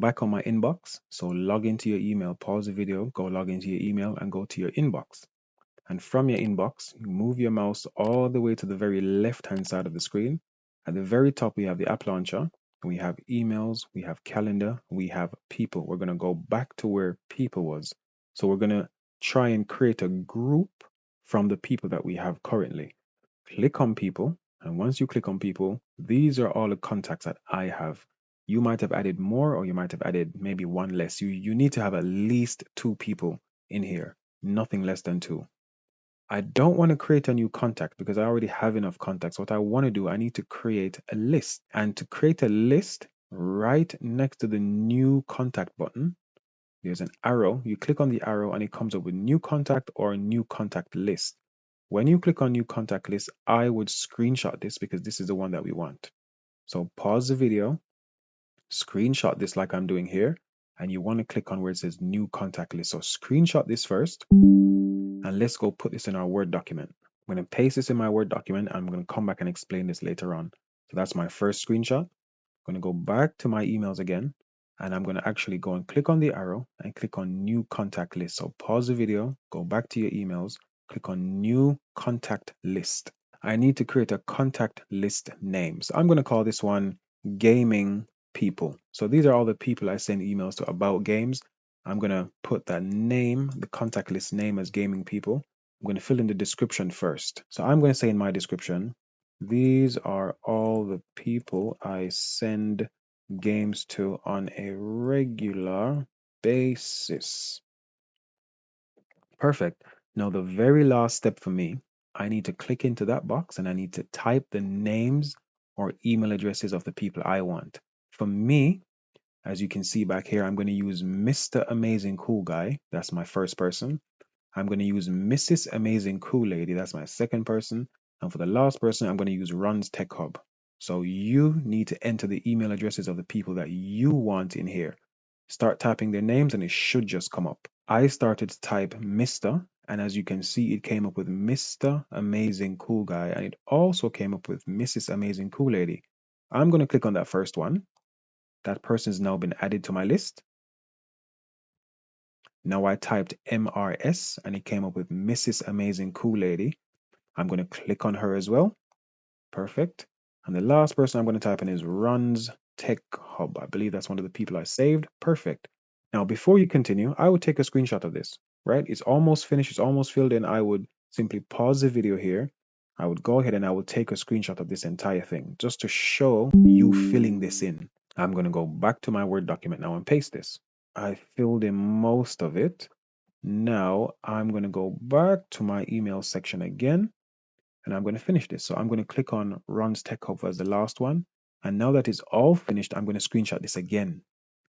back on my inbox. So log into your email, pause the video, go log into your email and go to your inbox. And from your inbox, move your mouse all the way to the very left-hand side of the screen. At the very top, we have the app launcher. We have emails, we have calendar, we have people. We're going to go back to where people was. So we're going to try and create a group from the people that we have currently. Click on people. And once you click on people, these are all the contacts that I have. You might have added more, or you might have added maybe one less. You need to have at least 2 people in here, nothing less than 2. I don't want to create a new contact because I already have enough contacts. What I want to do, I need to create a list. And to create a list, right next to the new contact button, there's an arrow. You click on the arrow and it comes up with new contact or new contact list. When you click on new contact list, I would screenshot this because this is the one that we want. So pause the video, screenshot this like I'm doing here, and you want to click on where it says new contact list. So screenshot this first. And let's go put this in our Word document. I'm going to paste this in my Word document. And I'm going to come back and explain this later on. So that's my first screenshot. I'm going to go back to my emails again. And I'm going to actually go and click on the arrow and click on new contact list. So pause the video, go back to your emails, click on new contact list. I need to create a contact list name. So I'm going to call this one gaming people. So these are all the people I send emails to about games. I'm going to put that name, the contact list name as gaming people. I'm going to fill in the description first. So I'm going to say in my description, these are all the people I send games to on a regular basis. Perfect. Now the very last step for me, I need to click into that box and I need to type the names or email addresses of the people I want. For me, as you can see back here, I'm going to use Mr. Amazing Cool Guy. That's my first person. I'm going to use Mrs. Amazing Cool Lady. That's my second person. And for the last person, I'm going to use Run's Tech Hub. So you need to enter the email addresses of the people that you want in here. Start typing their names and it should just come up. I started to type Mr. and as you can see, it came up with Mr. Amazing Cool Guy and it also came up with Mrs. Amazing Cool Lady. I'm going to click on that first one. That person has now been added to my list. Now I typed MRS and it came up with Mrs. Amazing Cool Lady. I'm going to click on her as well. Perfect. And the last person I'm going to type in is Run's Tech Hub. I believe that's one of the people I saved. Perfect. Now, before you continue, I would take a screenshot of this, right? It's almost finished. It's almost filled in. I would simply pause the video here. I would go ahead and I would take a screenshot of this entire thing just to show you filling this in. I'm going to go back to my Word document now and paste this. I filled in most of it. Now I'm going to go back to my email section again. And I'm going to finish this. So I'm going to click on Run's Tech Hub as the last one. And now that it's all finished, I'm going to screenshot this again.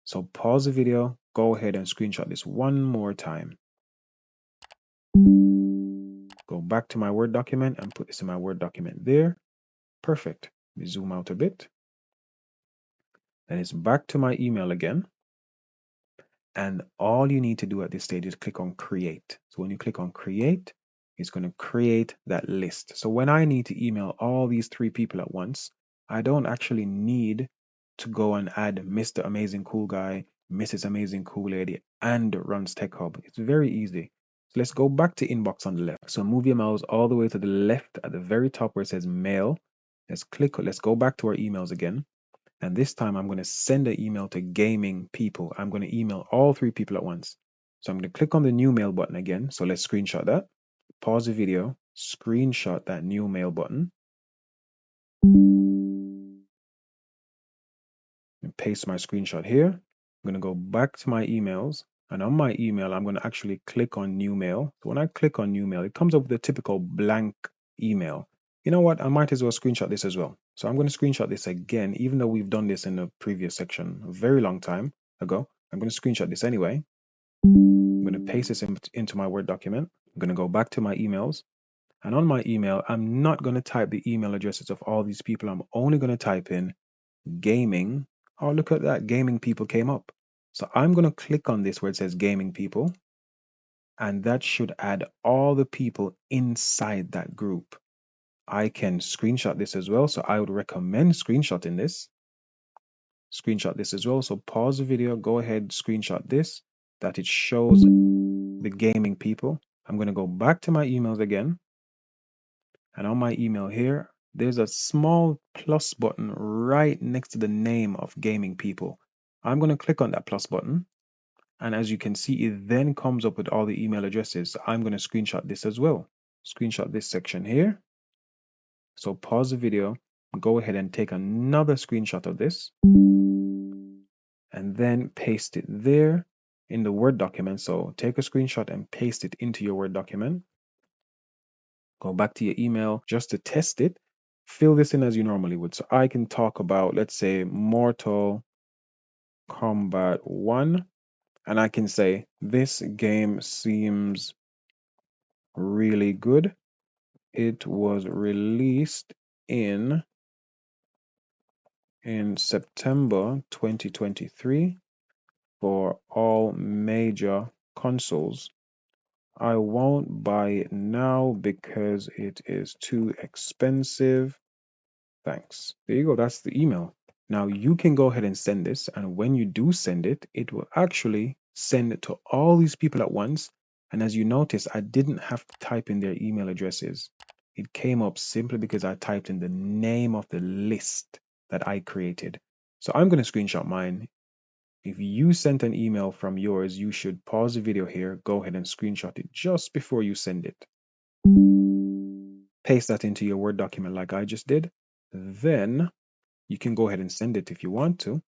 So pause the video, go ahead and screenshot this one more time. Go back to my Word document and put this in my Word document there. Perfect. Let me zoom out a bit. Then it's back to my email again. And all you need to do at this stage is click on Create. So when you click on Create, it's going to create that list. So when I need to email all these 3 people at once, I don't actually need to go and add Mr. Amazing Cool Guy, Mrs. Amazing Cool Lady, and Run's Tech Hub. It's very easy. So let's go back to Inbox on the left. So move your mouse all the way to the left at the very top where it says Mail. Let's go back to our emails again. And this time I'm going to send an email to gaming people. I'm going to email all 3 people at once. So I'm going to click on the new mail button again. So let's screenshot that. Pause the video, screenshot that new mail button. And paste my screenshot here. I'm going to go back to my emails. And on my email, I'm going to actually click on new mail. So when I click on new mail, it comes up with a typical blank email. You know what? I might as well screenshot this as well. So I'm going to screenshot this again, even though we've done this in the previous section a very long time ago. I'm going to screenshot this anyway. I'm going to paste this into my Word document. I'm going to go back to my emails. And on my email, I'm not going to type the email addresses of all these people. I'm only going to type in gaming. Oh, look at that. Gaming people came up. So I'm going to click on this where it says gaming people. And that should add all the people inside that group. I can screenshot this as well. So I would recommend screenshotting this. screenshot this as well. So pause the video, go ahead, screenshot this, that it shows the gaming people. I'm going to go back to my emails again. And on my email here, there's a small plus button right next to the name of gaming people. I'm going to click on that plus button. And as you can see, it then comes up with all the email addresses. So I'm going to screenshot this as well. Screenshot this section here. So pause the video, go ahead and take another screenshot of this, and then paste it there in the Word document. So take a screenshot and paste it into your Word document. Go back to your email just to test it. Fill this in as you normally would. So I can talk about, let's say, Mortal Kombat 1, and I can say, this game seems really good. It was released in September 2023 for all major consoles. I won't buy it now because it is too expensive. Thanks. There you go. That's the email. Now you can go ahead and send this. And when you do send it, it will actually send it to all these people at once. And as you notice, I didn't have to type in their email addresses. It came up simply because I typed in the name of the list that I created. So I'm going to screenshot mine. If you sent an email from yours, you should pause the video here, go ahead and screenshot it just before you send it. Paste that into your Word document like I just did. Then you can go ahead and send it if you want to.